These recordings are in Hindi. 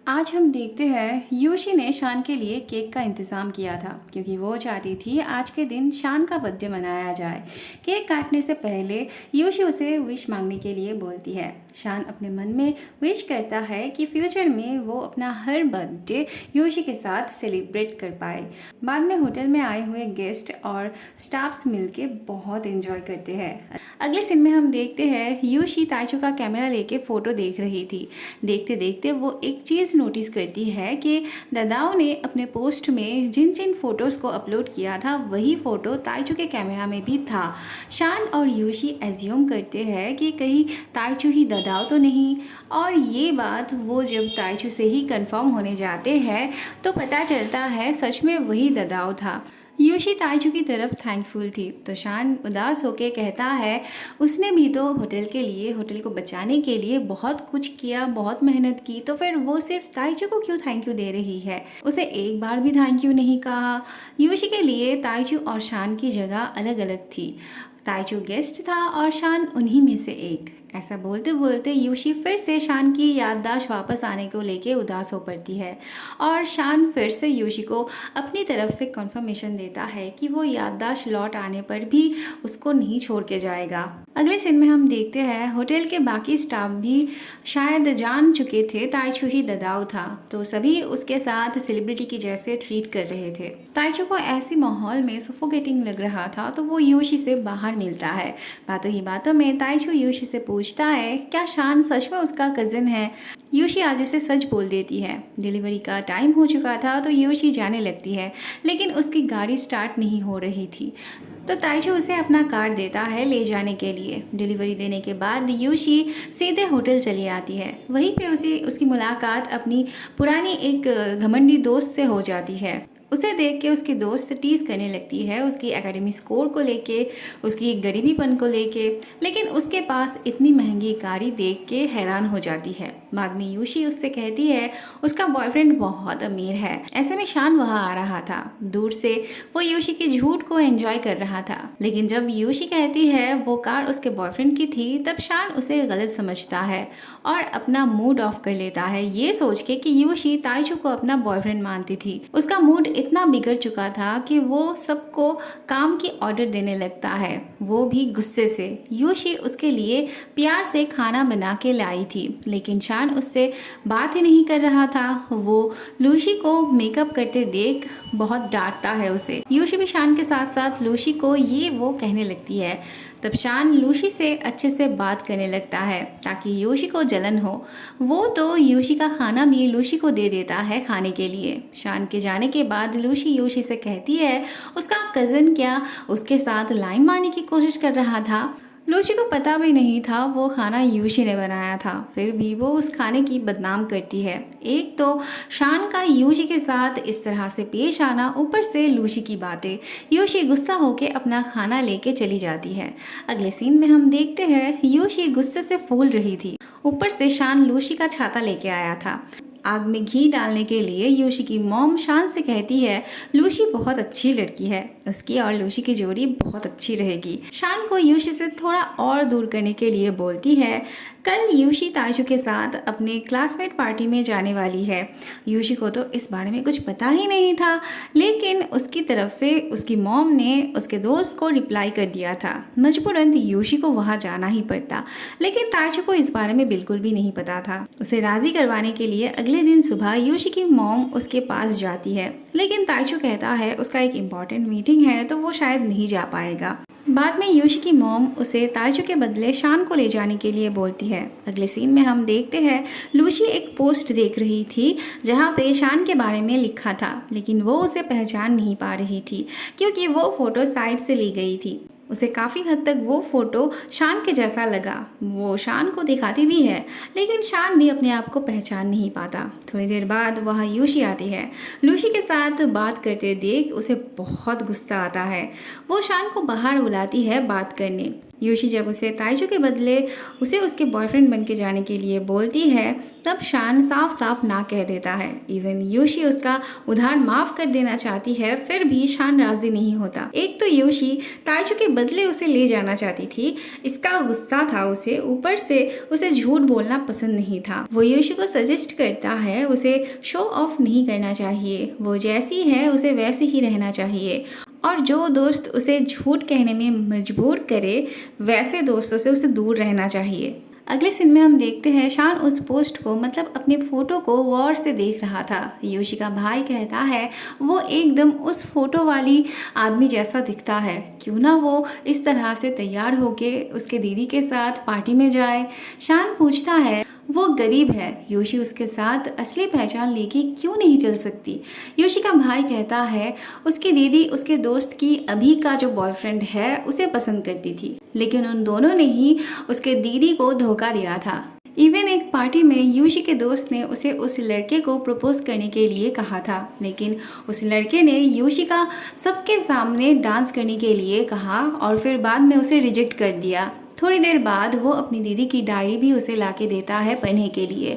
आज हम देखते हैं यूशी ने शान के लिए केक का इंतज़ाम किया था क्योंकि वो चाहती थी आज के दिन शान का बर्थडे मनाया जाए। केक काटने से पहले यूशी उसे विश मांगने के लिए बोलती है। शान अपने मन में विश करता है कि फ्यूचर में वो अपना हर बर्थडे यूशी के साथ सेलिब्रेट कर पाए। बाद में होटल में आए हुए गेस्ट और स्टाफ्स मिलके बहुत एंजॉय करते हैं। अगले सीन में हम देखते हैं यूशी ताइचू का कैमरा लेके फ़ोटो देख रही थी। देखते देखते वो एक चीज़ नोटिस करती है कि दादाओ ने अपने पोस्ट में जिन जिन फोटोज़ को अपलोड किया था वही फ़ोटो ताइचू के कैमरा में भी था। शान और यूशी एज्यूम करते हैं कि कहीं ताइचू ही दादाओ तो नहीं, और ये बात वो जब ताइचू से ही कंफर्म होने जाते हैं तो पता चलता है सच में वही दादाओ था। यूशी ताइचू की तरफ थैंकफुल थी तो शान उदास होके कहता है उसने भी तो होटल के लिए, होटल को बचाने के लिए बहुत कुछ किया, बहुत मेहनत की, तो फिर वो सिर्फ ताइचू को क्यों थैंक यू दे रही है। उसे एक बार भी थैंक यू नहीं कहा। यूशी के लिए ताइचू और शान की जगह अलग अलग थी। ताइचू गेस्ट था और शान उन्हीं में से एक। ऐसा बोलते बोलते यूशी फिर से शान की याददाश्त वापस आने को लेके उदास हो पड़ती है और शान फिर से यूशी को अपनी तरफ से कंफर्मेशन देता है कि वो याददाश्त लौट आने पर भी उसको नहीं छोड़ के जाएगा। अगले सीन में हम देखते हैं होटल के बाकी स्टाफ भी शायद जान चुके थे ताइचू ही दादाओ था, तो सभी उसके साथ सेलिब्रिटी की जैसे ट्रीट कर रहे थे। ताइचू को ऐसी माहौल में सफोकेटिंग लग रहा था तो वो यूशी से बाहर मिलता है। बातों ही बातों में ताइचू यूशी से पूछता है क्या शान सच में उसका कजिन है। यूशी आज उसे सच बोल देती है। डिलीवरी का टाइम हो चुका था तो यूशी जाने लगती है, लेकिन उसकी गाड़ी स्टार्ट नहीं हो रही थी तो ताइचू उसे अपना कार देता है ले जाने के लिए। डिलीवरी देने के बाद यूशी सीधे होटल चली आती है। वहीं पे उसे उसकी मुलाकात अपनी पुरानी एक घमंडी दोस्त से हो जाती है। उसे देख के उसकी दोस्त टीज़ करने लगती है उसकी एकेडमी स्कोर को लेके, उसकी गरीबीपन को लेके, लेकिन उसके पास इतनी महंगी गाड़ी देख के हैरान हो जाती है। बाद में यूशी उससे कहती है उसका बॉयफ्रेंड बहुत अमीर है। ऐसे में शान वहाँ आ रहा था। दूर से वो यूशी के झूठ को एंजॉय कर रहा था, लेकिन जब यूशी कहती है वो कार उसके बॉयफ्रेंड की थी तब शान उसे गलत समझता है और अपना मूड ऑफ कर लेता है, ये सोच के कि यूशी ताइचू को अपना बॉयफ्रेंड मानती थी। उसका मूड इतना बिगड़ चुका था कि वो सबको काम की ऑर्डर देने लगता है, वो भी गुस्से से। यूशी उसके लिए प्यार से खाना बना के लाई थी, लेकिन शान उससे बात ही नहीं कर रहा था। वो लूशी को मेकअप करते देख बहुत डांटता है उसे। यूशी भी शान के साथ साथ लूशी को ये वो कहने लगती है। तब शान लूशी से अच्छे से बात करने लगता है ताकि यूशी को जलन हो। वो तो यूशी का खाना भी लूशी को दे देता है खाने के लिए। शान के जाने के बाद लूशी यूशी से कहती है उसका कज़न क्या उसके साथ लाइन मारने की कोशिश कर रहा था। लूशी को पता भी नहीं था वो खाना यूशी ने बनाया था, फिर भी वो उस खाने की बदनाम करती है। एक तो शान का यूशी के साथ इस तरह से पेश आना, ऊपर से लूशी की बातें। यूशी गुस्सा होकर अपना खाना लेके चली जाती है। अगले सीन में हम देखते हैं यूशी गुस्से से फूल रही थी, ऊपर से शान लूशी का छाता लेके आया था। आग में घी डालने के लिए यूशी की मॉम शान से कहती है लूशी बहुत अच्छी लड़की है, उसकी और लूशी की जोड़ी बहुत अच्छी रहेगी। शान को यूशी से थोड़ा और दूर करने के लिए बोलती है कल यूशी ताइचू के साथ अपने क्लासमेट पार्टी में जाने वाली है। यूशी को तो इस बारे में कुछ पता ही नहीं था, लेकिन उसकी तरफ से उसकी मॉम ने उसके दोस्त को रिप्लाई कर दिया था। मजबूरन यूशी को वहाँ जाना ही पड़ता, लेकिन ताइचू को इस बारे में बिल्कुल भी नहीं पता था। उसे राज़ी करवाने के लिए अगले दिन सुबह यूशी की मॉम उसके पास जाती है, लेकिन ताइचू कहता है उसका एक इम्पॉर्टेंट मीटिंग है तो वो शायद नहीं जा पाएगा। बाद में यूशी की मॉम उसे ताइचू के बदले शान को ले जाने के लिए बोलती है। अगले सीन में हम देखते हैं लूशी एक पोस्ट देख रही थी जहाँ पे शान के बारे में लिखा था, लेकिन वो उसे पहचान नहीं पा रही थी क्योंकि वो फोटो साइड से ली गई थी। उसे काफ़ी हद तक वो फ़ोटो शान के जैसा लगा। वो शान को दिखाती भी है, लेकिन शान भी अपने आप को पहचान नहीं पाता। थोड़ी देर बाद वह यूशी आती है। लूशी के साथ बात करते देख उसे बहुत गुस्सा आता है। वो शान को बाहर बुलाती है बात करने। यूशी जब उसे ताइजू के बदले उसे उसके बॉयफ्रेंड बन के जाने के लिए बोलती है, तब शान साफ साफ ना कह देता है। इवन यूशी उसका उधार माफ कर देना चाहती है, फिर भी शान राजी नहीं होता। एक तो यूशी ताइजू के बदले उसे ले जाना चाहती थी, इसका गुस्सा था उसे, ऊपर से उसे झूठ बोलना पसंद नहीं था। वो यूशी को सजेस्ट करता है उसे शो ऑफ नहीं करना चाहिए, वो जैसी है उसे वैसे ही रहना चाहिए, और जो दोस्त उसे झूठ कहने में मजबूर करे वैसे दोस्तों से उसे दूर रहना चाहिए। अगले सीन में हम देखते हैं शान उस पोस्ट को, मतलब अपने फोटो को गौर से देख रहा था। यूशी का भाई कहता है वो एकदम उस फोटो वाली आदमी जैसा दिखता है, क्यों ना वो इस तरह से तैयार होके उसके दीदी के साथ पार्टी में जाए। शान पूछता है वो गरीब है, योशी उसके साथ असली पहचान लेके क्यों नहीं चल सकती। योशी का भाई कहता है उसकी दीदी उसके दोस्त की अभी का जो बॉयफ्रेंड है उसे पसंद करती थी, लेकिन उन दोनों ने ही उसके दीदी को धोखा दिया था। इवन एक पार्टी में यूशी के दोस्त ने उसे उस लड़के को प्रपोज करने के लिए कहा था, लेकिन उस लड़के ने यूशी का सबके सामने डांस करने के लिए कहा और फिर बाद में उसे रिजेक्ट कर दिया। थोड़ी देर बाद वो अपनी दीदी की डायरी भी उसे लाके देता है पढ़ने के लिए।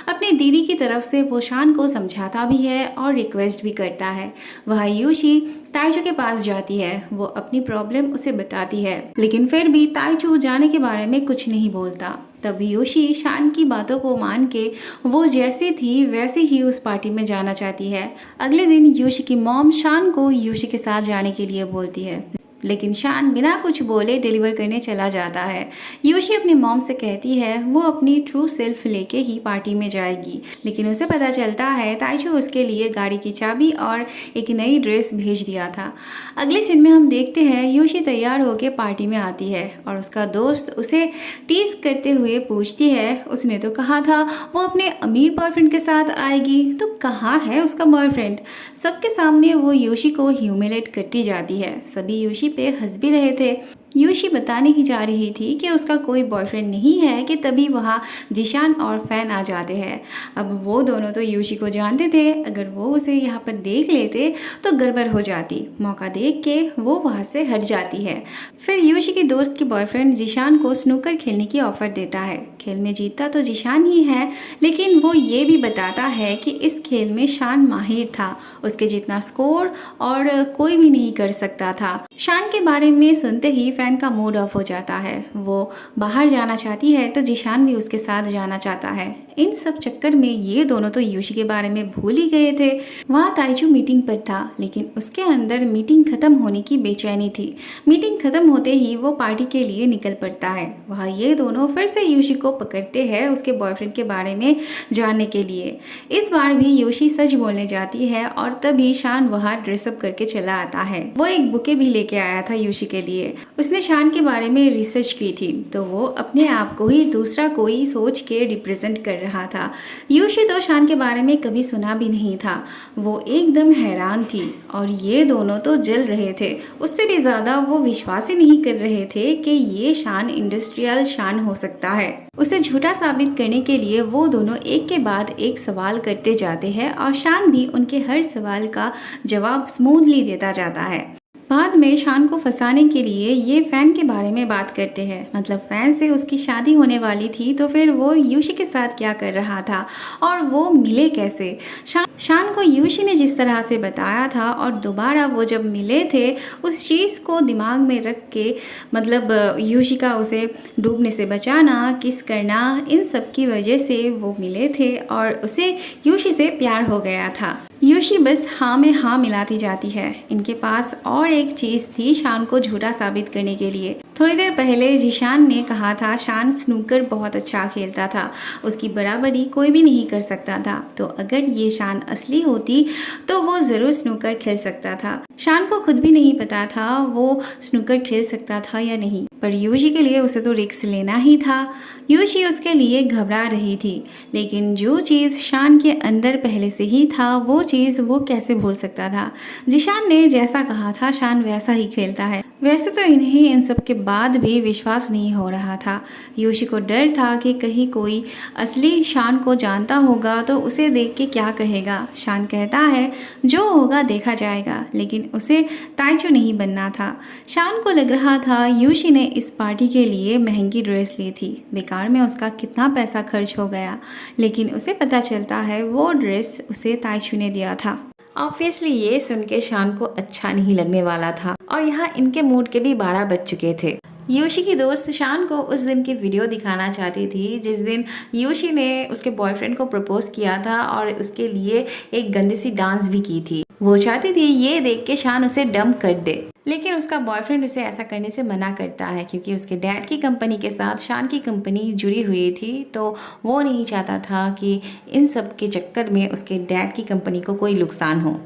अपनी दीदी की तरफ से वो शान को समझाता भी है और रिक्वेस्ट भी करता है। वह यूशी ताइजू के पास जाती है, वो अपनी प्रॉब्लम उसे बताती है, लेकिन फिर भी ताइजू जाने के बारे में कुछ नहीं बोलता। तब यूशी शान की बातों को मान के वो जैसी थी वैसे ही उस पार्टी में जाना चाहती है। अगले दिन यूशी की मॉम शान को यूशी के साथ जाने के लिए बोलती है, लेकिन शान बिना कुछ बोले डिलीवर करने चला जाता है। यूशी अपनी मॉम से कहती है वो अपनी ट्रू सेल्फ लेके ही पार्टी में जाएगी, लेकिन उसे पता चलता है ताइजू उसके लिए गाड़ी की चाबी और एक नई ड्रेस भेज दिया था। अगले सीन में हम देखते हैं यूशी तैयार होकर पार्टी में आती है और उसका दोस्त उसे टीज करते हुए पूछती है उसने तो कहा था वो अपने अमीर बॉयफ्रेंड के साथ आएगी, तो कहाँ है उसका बॉयफ्रेंड। सबके सामने वो यूशी को ह्यूमिलेट करती जाती है। सभी यूशी पे हंस भी रहे थे। यूशी बताने ही जा रही थी कि उसका कोई बॉयफ्रेंड नहीं है कि तभी वहाँ जिशान और फैन आ जाते हैं। अब वो दोनों तो यूशी को जानते थे, अगर वो उसे यहाँ पर देख लेते तो गड़बड़ हो जाती। मौका देख के वो वहाँ से हट जाती है। फिर यूशी के दोस्त की बॉयफ्रेंड जिशान को स्नूकर खेलने की ऑफर देता है। खेल में जीतता तो जिशान ही है, लेकिन वो ये भी बताता है कि इस खेल में शान माहिर था, उसके जितना स्कोर और कोई भी नहीं कर सकता था। शान के बारे में सुनते ही फैन का मूड ऑफ हो जाता है। वो बाहर जाना चाहती है तो जिशान भी उसके साथ जाना चाहता है। इन सब चक्कर में ये दोनों तो यूशी के बारे में भूल ही गए थे। वहाँ ताइजू मीटिंग पर था, लेकिन उसके अंदर मीटिंग खत्म होने की बेचैनी थी। मीटिंग खत्म होते ही वो पार्टी के लिए निकल पड़ता है। वहाँ ये दोनों फिर से यूशी को पकड़ते हैं उसके बॉयफ्रेंड के बारे में जानने के लिए। इस बार भी यूशी सच बोलने जाती है और तभी शान वहाँ ड्रेसअप करके चला आता है। वो एक बुके भी लेके आया था यूशी के लिए। उसने शान के बारे में रिसर्च की थी, तो वो अपने आप को ही दूसरा कोई सोच के रिप्रेजेंट कर रहा था। यूशी तो शान के बारे में कभी सुना भी नहीं था। वो एकदम हैरान थी और ये दोनों तो जल रहे थे। उससे भी ज़्यादा वो विश्वास ही नहीं कर रहे थे कि ये शान इंडस्ट्रियल शान हो सकता है। उसे झूठा साबित करने के लिए वो दोनों एक के बाद एक सवाल करते जाते हैं और शान भी उनके हर सवाल का जवाब स्मूथली देता जाता है। बाद में शान को फंसाने के लिए ये फैन के बारे में बात करते हैं, मतलब फैन से उसकी शादी होने वाली थी तो फिर वो यूशी के साथ क्या कर रहा था और वो मिले कैसे। शान को यूशी ने जिस तरह से बताया था और दोबारा वो जब मिले थे उस चीज़ को दिमाग में रख के, मतलब यूशी का उसे डूबने से बचाना, किस करना, इन सब की वजह से वो मिले थे और उसे यूशी से प्यार हो गया था। यूशी बस हाँ में हाँ मिलाती जाती है। इनके पास और एक चीज़ थी शान को झूठा साबित करने के लिए। थोड़ी देर पहले जिशान ने कहा था शान स्नूकर बहुत अच्छा खेलता था, उसकी बराबरी कोई भी नहीं कर सकता था। तो अगर ये शान असली होती तो वो ज़रूर स्नूकर खेल सकता था। शान को खुद भी नहीं पता था वो स्नूकर खेल सकता था या नहीं, पर यूशी के लिए उसे तो रिस्क लेना ही था। यूशी उसके लिए घबरा रही थी, लेकिन जो चीज़ शान के अंदर पहले से ही था वो चीज़ वो कैसे भूल सकता था। जिशान ने जैसा कहा था शान वैसा ही खेलता है। वैसे तो इन्हें इन सब के बाद भी विश्वास नहीं हो रहा था। योशी को डर था कि कहीं कोई असली शान को जानता होगा तो उसे देख के क्या कहेगा। शान कहता है जो होगा देखा जाएगा, लेकिन उसे ताइचू नहीं बनना था। शान को लग रहा था योशी ने इस पार्टी के लिए महंगी ड्रेस ली थी, बेकार में उसका कितना पैसा खर्च हो गया। लेकिन उसे पता चलता है वो ड्रेस उसे ताइचू ने दिया था। ऑब्वियसली ये सुन के शान को अच्छा नहीं लगने वाला था और यहाँ इनके मूड के भी 12 बज चुके थे। योशी की दोस्त शान को उस दिन की वीडियो दिखाना चाहती थी जिस दिन योशी ने उसके बॉयफ्रेंड को प्रपोज किया था और उसके लिए एक गंदी सी डांस भी की थी। वो चाहती थी ये देख के शान उसे डंप कर दे, लेकिन उसका बॉयफ्रेंड उसे ऐसा करने से मना करता है क्योंकि उसके डैड की कंपनी के साथ शान की कंपनी जुड़ी हुई थी, तो वो नहीं चाहता था कि इन सब के चक्कर में उसके डैड की कंपनी को कोई नुकसान हो।